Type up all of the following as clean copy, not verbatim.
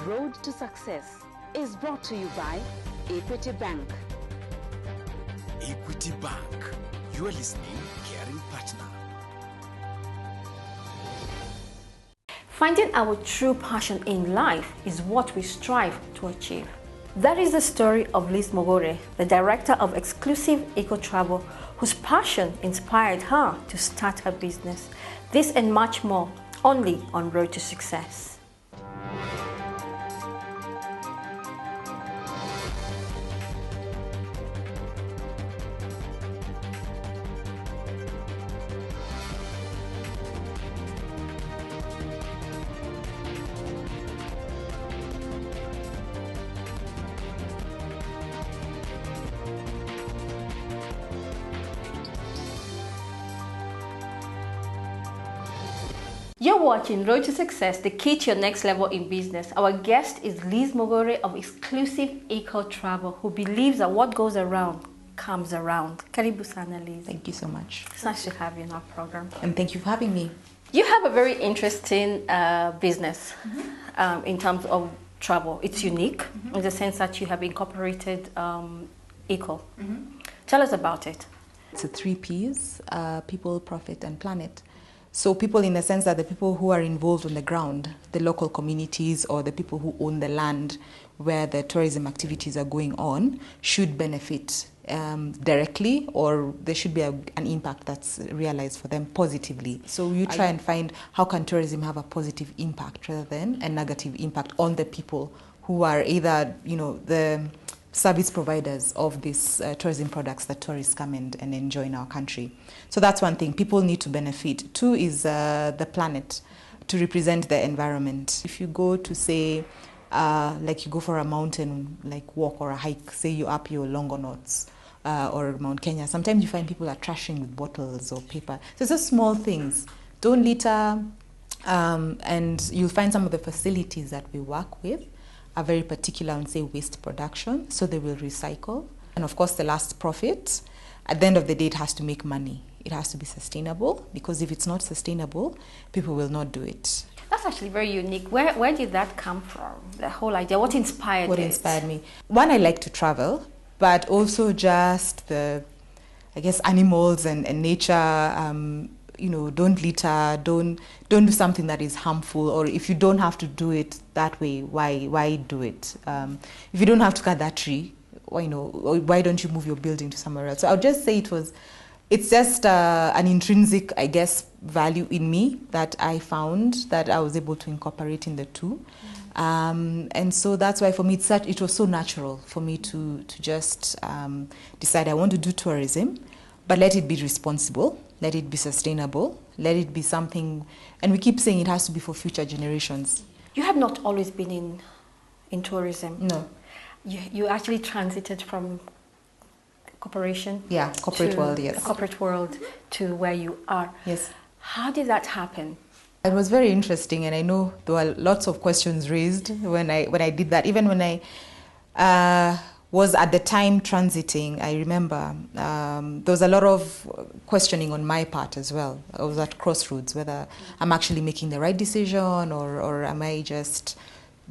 road to success is brought to you by Equity Bank. Equity Bank, you are listening, caring partner. Finding our true passion in life is what we strive to achieve. That is the story of Liz Mugure, the director of exclusive eco-travel, whose passion inspired her to start her business. This and much more, only on Road to Success. You're watching Road to Success, the key to your next level in business. Our guest is Liz Mugure of Exclusive Eco Travel, who believes that what goes around comes around. Karibu sana, Liz. Thank you so much. It's nice to have you in our program. And thank you for having me. You have a very interesting business in terms of travel. It's unique in the sense that you have incorporated eco. Tell us about it. It's a 3 Ps, people, profit, and planet. So people in the sense that the people who are involved on the ground, the local communities or the people who own the land where the tourism activities are going on should benefit directly, or there should be an impact that's realized for them positively. So you try and find how can tourism have a positive impact rather than a negative impact on the people who are either, the service providers of these tourism products that tourists come and enjoy in our country. So that's one thing. People need to benefit. 2 is the planet, to represent the environment. If you go to, say, like you go for a mountain walk or a hike, say you're up your Longonauts or Mount Kenya, sometimes you find people are trashing with bottles or paper. So it's just small things. Don't litter, and you'll find some of the facilities that we work with are very particular on, say, waste production, so they will recycle. And of course, the last profit, at the end of the day, it has to make money. It has to be sustainable, because if it's not sustainable, people will not do it. That's actually very unique. Where did that come from, the whole idea? What inspired it? What inspired me? One, I like to travel, but also just the, animals and nature. Don't litter, don't do something that is harmful, or if you don't have to do it that way, why do it? If you don't have to cut that tree, why don't you move your building to somewhere else? So I'll just say it's just an intrinsic, value in me that I found that I was able to incorporate in the 2. And so that's why for me it was so natural for me to just decide I want to do tourism, but let it be responsible. Let it be sustainable. Let it be something, and we keep saying it has to be for future generations. You have not always been in tourism. No. You actually transited from corporation. Yeah, corporate world, yes. Corporate world to where you are. Yes. How did that happen? It was very interesting, and I know there were lots of questions raised when I did that. Even when I was at the time transiting, I remember there was a lot of questioning on my part as well. I was at crossroads whether I'm actually making the right decision or am I just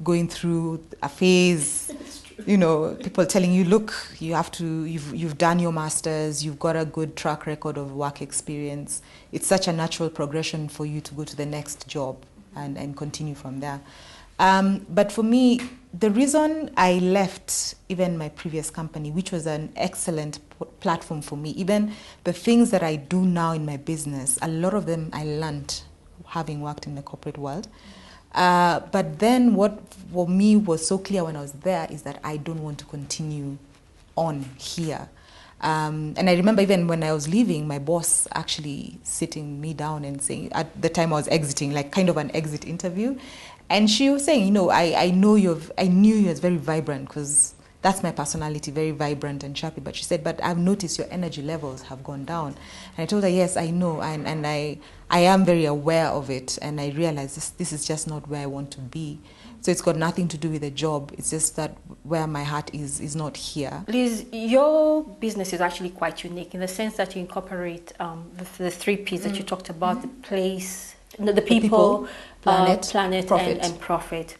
going through a phase. People telling you, look, you've done your masters, you've got a good track record of work experience. It's such a natural progression for you to go to the next job and continue from there. But for me, the reason I left even my previous company, which was an excellent platform for me, even the things that I do now in my business, a lot of them I learned having worked in the corporate world. But then what for me was so clear when I was there is that I don't want to continue on here. And I remember even when I was leaving, my boss actually sitting me down and saying, at the time I was exiting, like kind of an exit interview. And she was saying, I knew you as very vibrant, because that's my personality, very vibrant and chirpy. But she said, but I've noticed your energy levels have gone down. And I told her, yes, I know. And I am very aware of it. And I realized this is just not where I want to be. So it's got nothing to do with the job. It's just that where my heart is not here. Liz, your business is actually quite unique in the sense that you incorporate the 3 Ps that you talked about, the place, the people, planet, profit. And profit.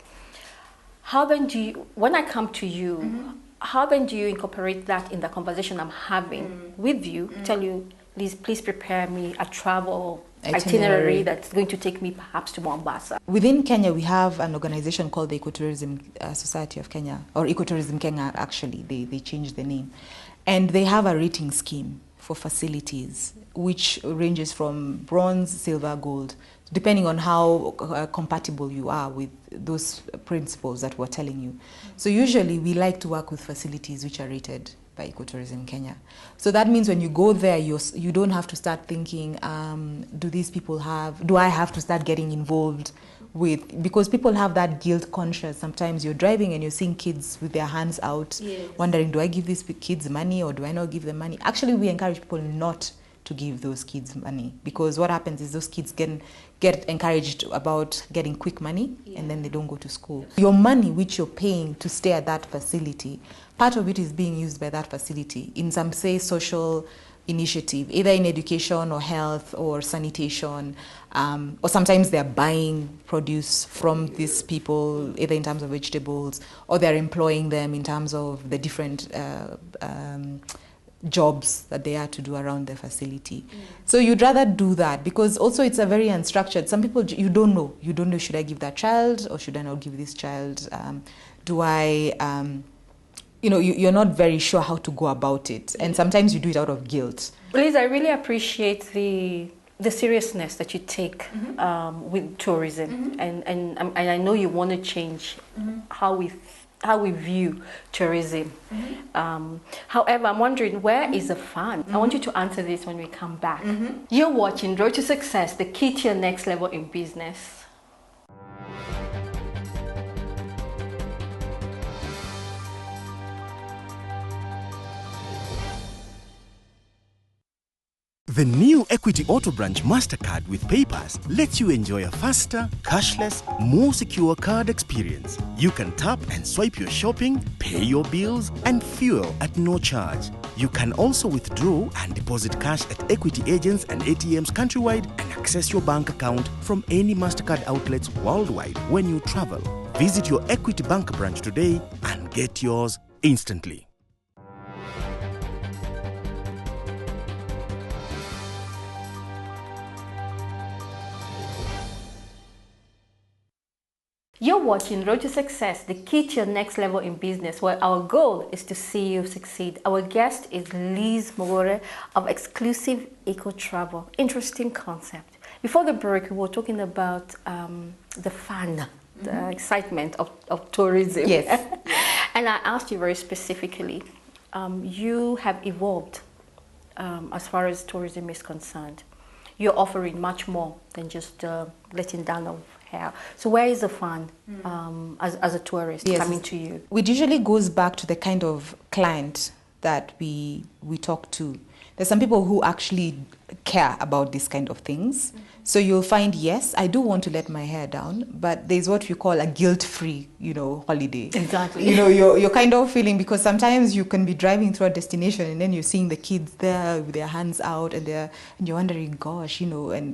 How then do you, when I come to you, how then do you incorporate that in the conversation I'm having with you? Tell you, please prepare me a travel itinerary that's going to take me perhaps to Mombasa. Within Kenya, we have an organization called the Ecotourism Society of Kenya, or Ecotourism Kenya, actually. They changed the name. And they have a rating scheme for facilities, which ranges from bronze, silver, gold, depending on how compatible you are with those principles that we're telling you. So usually we like to work with facilities which are rated by Ecotourism Kenya. So that means when you go there, you don't have to start thinking, do I have to start getting involved with, because people have that guilt conscious. Sometimes you're driving and you're seeing kids with their hands out, wondering, do I give these kids money or do I not give them money? Actually, we encourage people not to give those kids money, because what happens is those kids get encouraged about getting quick money, and then they don't go to school. Your money which you're paying to stay at that facility, part of it is being used by that facility in some, say, social initiative, either in education or health or sanitation, or sometimes they're buying produce from these people, either in terms of vegetables, or they're employing them in terms of the different jobs that they are to do around the facility. So you'd rather do that, because also it's a very unstructured. Some people, you don't know, should I give that child or should I not give this child? You're not very sure how to go about it. And sometimes you do it out of guilt. Liz, I really appreciate the seriousness that you take with tourism. And I know you want to change how we view tourism. However, I'm wondering, where is the fun? I want you to answer this when we come back. You're watching Road to Success, the key to your next level in business. The new Equity Auto Branch MasterCard with PayPass lets you enjoy a faster, cashless, more secure card experience. You can tap and swipe your shopping, pay your bills, and fuel at no charge. You can also withdraw and deposit cash at equity agents and ATMs countrywide and access your bank account from any MasterCard outlets worldwide when you travel. Visit your Equity Bank branch today and get yours instantly. You're watching Road to Success, the key to your next level in business, where our goal is to see you succeed. Our guest is Liz Mugure of Exclusive Eco Travel. Interesting concept. Before the break, we were talking about the fun, the excitement of tourism. Yes. And I asked you very specifically, you have evolved as far as tourism is concerned. You're offering much more than just letting down of hair. So where is the fun as a tourist coming to you? It usually goes back to the kind of client that we talk to. There's some people who actually care about these kind of things. So you'll find, yes, I do want to let my hair down, but there's what you call a guilt-free, holiday. Exactly. You're kind of feeling, because sometimes you can be driving through a destination and then you're seeing the kids there with their hands out and you're wondering, gosh, and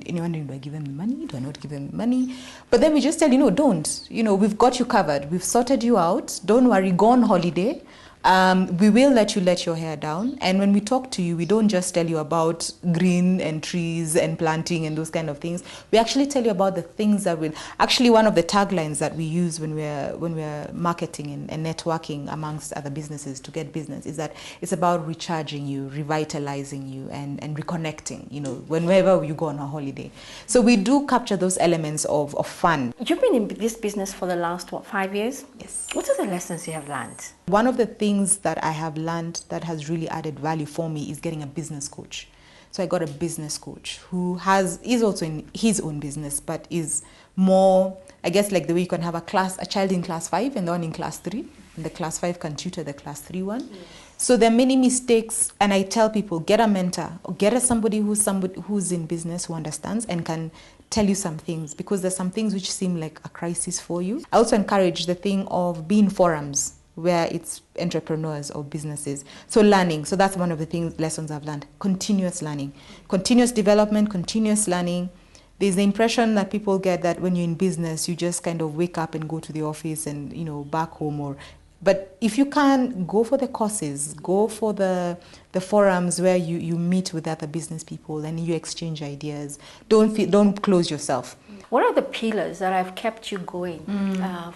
you're wondering, do I give them the money? Do I not give them the money? But then we just tell you, no, don't. We've got you covered. We've sorted you out. Don't worry, go on holiday. We will let you let your hair down, and when we talk to you, we don't just tell you about green and trees and planting and those kind of things. We actually tell you about the things that will. Actually, one of the taglines that we use when we're marketing and networking amongst other businesses to get business is that it's about recharging you, revitalizing you, and reconnecting. Whenever you go on a holiday, so we do capture those elements of fun. You've been in this business for the last 5 years? Yes. What are the lessons you have learned? One of the things that I have learned that has really added value for me is getting a business coach. So I got a business coach who is also in his own business, but is more, I guess, like the way you can have a child in class 5 and the one in class 3, and the class 5 can tutor the class 3 one. Yes. So there are many mistakes, and I tell people, get a mentor or get somebody who's in business, who understands and can tell you some things, because there's some things which seem like a crisis for you. I also encourage the thing of being forums where it's entrepreneurs or businesses. So learning. So that's one of the lessons I've learned. Continuous learning, continuous development, continuous learning. There's the impression that people get that when you're in business, you just kind of wake up and go to the office and, back home. But if you can, go for the courses, go for the forums where you meet with other business people and you exchange ideas. Don't close yourself. What are the pillars that have kept you going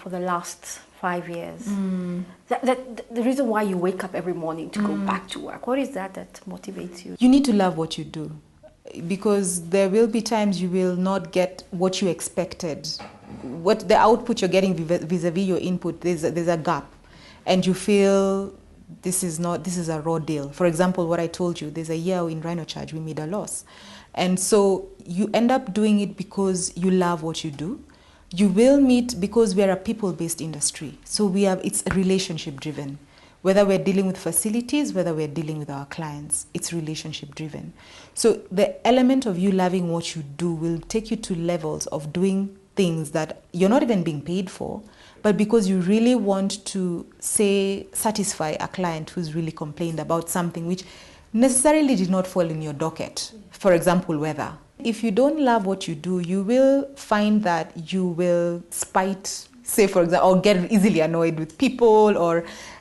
for the last 5 years? The reason why you wake up every morning to go back to work, what is that motivates you? You need to love what you do, because there will be times you will not get what you expected. What the output you're getting vis-a-vis your input, there's a gap, and you feel this is a raw deal. For example, what I told you, there's a year in Rhino Charge we made a loss, and so you end up doing it because you love what you do. You will meet, because we are a people-based industry, so it's relationship-driven. Whether we're dealing with facilities, whether we're dealing with our clients, it's relationship-driven. So the element of you loving what you do will take you to levels of doing things that you're not even being paid for, but because you really want to satisfy a client who's really complained about something which necessarily did not fall in your docket. For example, weather. If you don't love what you do, you will find that you will spite, say for example, or get easily annoyed with people,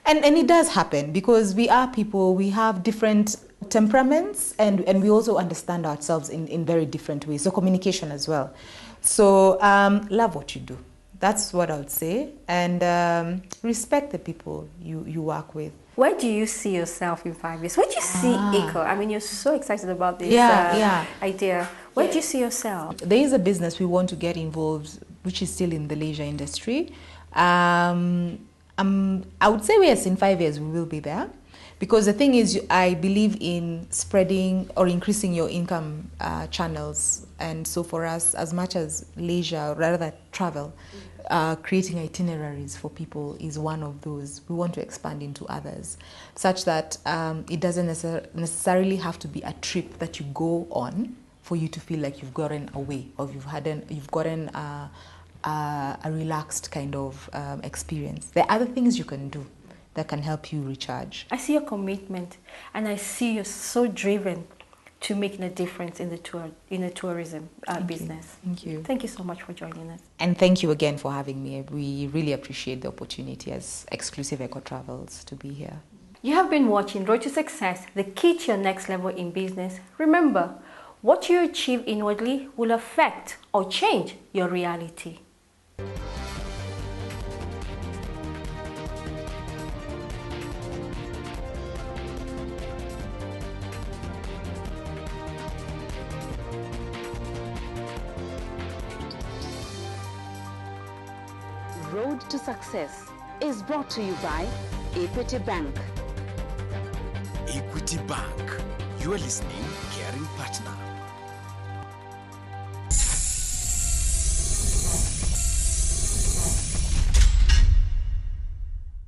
and it does happen, because we are people, we have different temperaments, and we also understand ourselves in very different ways. So communication as well. So love what you do. That's what I would say. And respect the people you work with. Where do you see yourself in 5 years? Where do you see Eco? I mean, you're so excited about this idea. Where do you see yourself? There is a business we want to get involved, which is still in the leisure industry. I would say yes, in 5 years we will be there. Because the thing is, I believe in spreading or increasing your income channels. And so for us, as much as leisure, rather than travel, creating itineraries for people is one of those. We want to expand into others, such that it doesn't necessarily have to be a trip that you go on for you to feel like you've gotten away, or you've gotten a relaxed kind of experience. There are other things you can do that can help you recharge. I see your commitment, and I see you're so driven to making a difference in the tourism business. Thank you. Thank you so much for joining us. And thank you again for having me. We really appreciate the opportunity as Exclusive Eco Travels to be here. You have been watching Road to Success, the key to your next level in business. Remember, what you achieve inwardly will affect or change your reality. Road to Success is brought to you by Equity Bank. Equity Bank, your listening, caring partner.